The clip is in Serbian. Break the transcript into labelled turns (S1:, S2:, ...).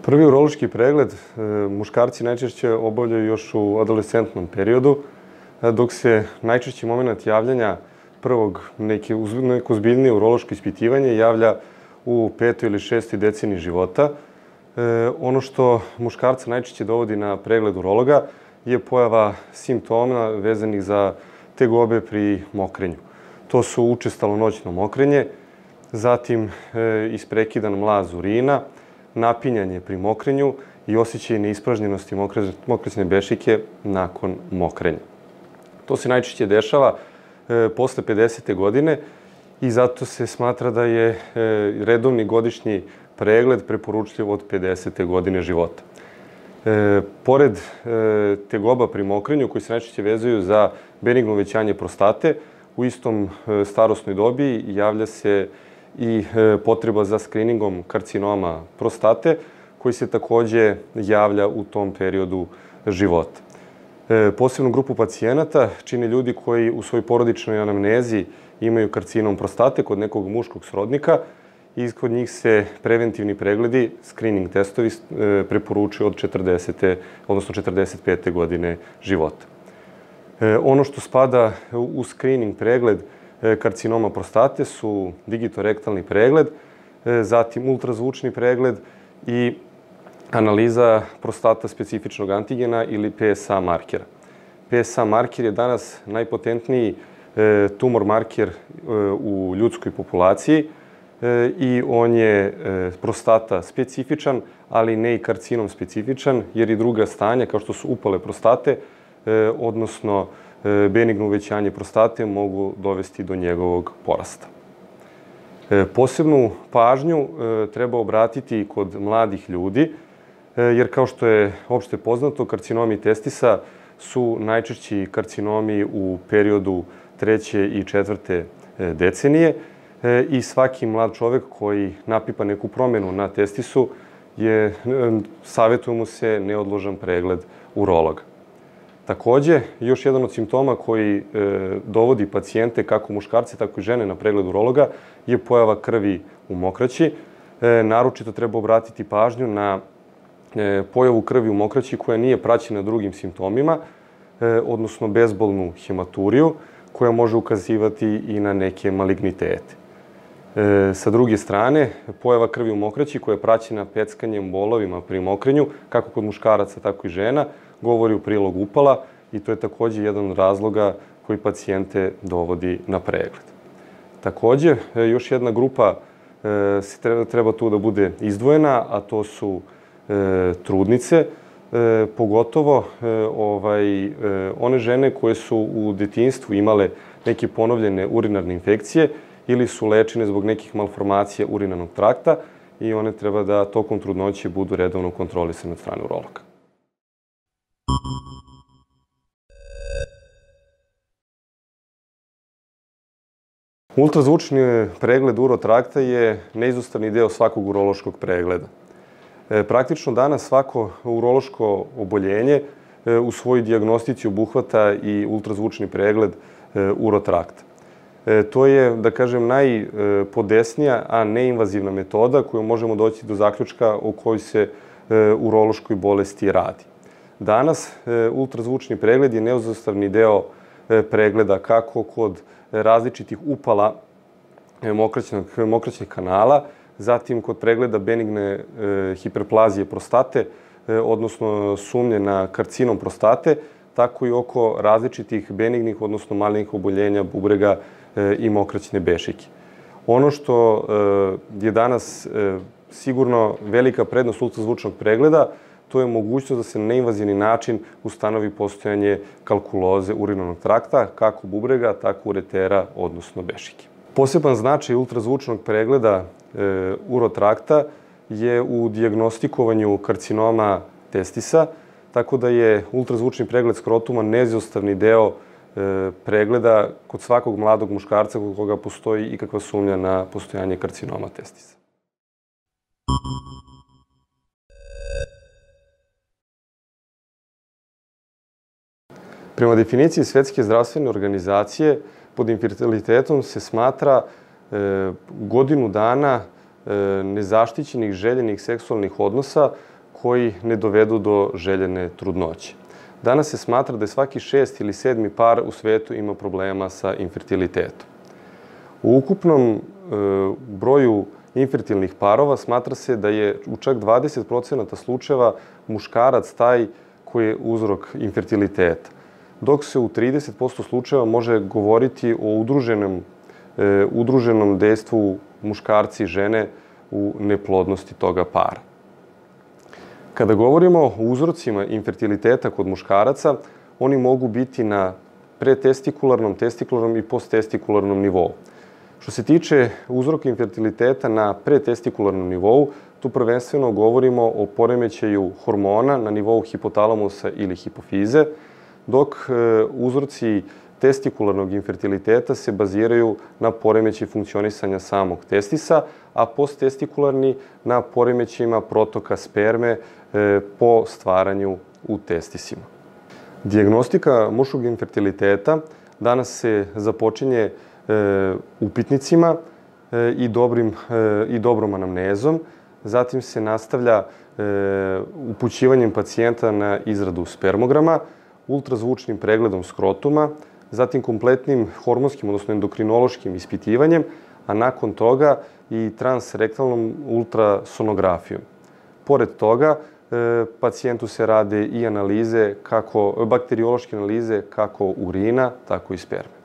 S1: Prvi urološki pregled muškarci najčešće obavljaju još u adolescentnom periodu, dok se najčešći moment javljanja prvog neko ozbiljnije urološko ispitivanje javlja u 5. ili 6. deceniji života. Ono što muškarca najčešće dovodi na pregled urologa je pojava simptoma vezanih za tegobe pri mokrenju. To su učestalo noćno mokrenje, zatim isprekidan mlaz urina, napinjanje pri mokrenju i osjećaj neispražnjenosti mokraćne bešike nakon mokrenja. To se najčešće dešava posle 50. godine i zato se smatra da je redovni godišnji pregled preporučljiv od 50. godine života. Pored tegoba pri mokrenju, koji se najčešće vezuju za benigno uvećanje prostate, u istom starosnoj dobi javlja se i potreba za skriningom karcinoma prostate, koji se takođe javlja u tom periodu života. Posebnu grupu pacijenata čine ljudi koji u svojoj porodičnoj anamnezi imaju karcinom prostate kod nekog muškog srodnika i kod njih se preventivni pregledi, screening testovi, preporučuju od 40. odnosno 45. godine života. Ono što spada u screening pregled karcinoma prostate su digitorektalni pregled, zatim ultrazvučni pregled i analiza prostata specifičnog antigena ili PSA markera. PSA marker je danas najpotentniji tumor marker u ljudskoj populaciji i on je prostata specifičan, ali ne i karcinom specifičan, jer i druga stanja, kao što su upale prostate, odnosno benigno uvećanje prostate, mogu dovesti do njegovog porasta. Posebnu pažnju treba obratiti kod mladih ljudi, jer kao što je opšte poznato, karcinomi testisa su najčešći karcinomi u periodu 3. i 4. decenije i svaki mlad čovek koji napipa neku promenu na testisu, savjetuje mu se neodložan pregled urologa. Takođe, još jedan od simptoma koji dovodi pacijente, kako muškarce, tako i žene, na pregled urologa je pojava krvi u mokraći. Naročito treba obratiti pažnju na pojavu krvi u mokraći koja nije praćena drugim simptomima, odnosno bezbolnu hematuriju, koja može ukazivati i na neke malignitete. Sa druge strane, pojava krvi u mokraći koja je praćena peckanjem, bolovima pri mokrenju, kako kod muškaraca, tako i žena, govori u prilog upala i to je takođe jedan od razloga koji pacijente dovodi na pregled. Takođe, još jedna grupa treba tu da bude izdvojena, a to su trudnice, pogotovo one žene koje su u detinjstvu imale neke ponovljene urinarne infekcije ili su lečene zbog nekih malformacija urinarnog trakta i one treba da tokom trudnoće budu redovno kontrolisane od strane urologa. Ultrazvučni pregled urotrakta je neizostavni deo svakog urološkog pregleda. Praktično danas svako urološko oboljenje u svojoj dijagnostici obuhvata i ultrazvučni pregled urotrakta. To je, da kažem, najpodesnija, a neinvazivna metoda kojom možemo doći do zaključka o kojoj se urološkoj bolesti radi. Danas ultrazvučni pregled je neizostavni deo pregleda kako kod različitih upala mokraćnih kanala, zatim kod pregleda benigne hiperplazije prostate, odnosno sumnje na karcinom prostate, tako i oko različitih benignih, odnosno malignih oboljenja bubrega i mokraćne bešike. Ono što je danas sigurno velika prednost ultrazvučnog pregleda, to je mogućnost da se na neinvazivni način ustanovi postojanje kalkuloze urinarnog trakta, kako bubrega, tako uretera, odnosno bešike. Poseban značaj ultrazvučnog pregleda urotrakta je u dijagnostikovanju karcinoma testisa, tako da je ultrazvučni pregled skrotuma neizostavni deo pregleda kod svakog mladog muškarca kod koga postoji ikakva sumnja na postojanje karcinoma testisa. Prema definiciji Svetske zdravstvene organizacije, pod infertilitetom se smatra godinu dana nezaštićenih željenih seksualnih odnosa koji ne dovedu do željene trudnoće. Danas se smatra da je svaki 6. ili 7. par u svetu ima problema sa infertilitetom. U ukupnom broju infertilnih parova smatra se da je u čak 20% slučajeva muškarac taj koji je uzrok infertiliteta, dok se u 30% slučajeva može govoriti o udruženom dejstvu muškarci i žene u neplodnosti toga para. Kada govorimo o uzrocima infertiliteta kod muškaraca, oni mogu biti na pretestikularnom, testikularnom i posttestikularnom nivou. Što se tiče uzroka infertiliteta na pretestikularnom nivou, tu prvenstveno govorimo o poremećaju hormona na nivou hipotalamusa ili hipofize, dok uzroci testikularnog infertiliteta se baziraju na poremećaju funkcionisanja samog testisa, a posttestikularni na poremećajima protoka sperme po stvaranju u testisima. Dijagnostika muškog infertiliteta danas se započinje upitnicima i dobrom anamnezom. Zatim se nastavlja upućivanjem pacijenta na izradu spermograma, ultrazvučnim pregledom skrotuma, zatim kompletnim hormonskim, odnosno endokrinološkim ispitivanjem, a nakon toga i transrektalnom ultrasonografijom. Pored toga, pacijentu se rade i analize, bakteriološke analize kako urina, tako i sperme.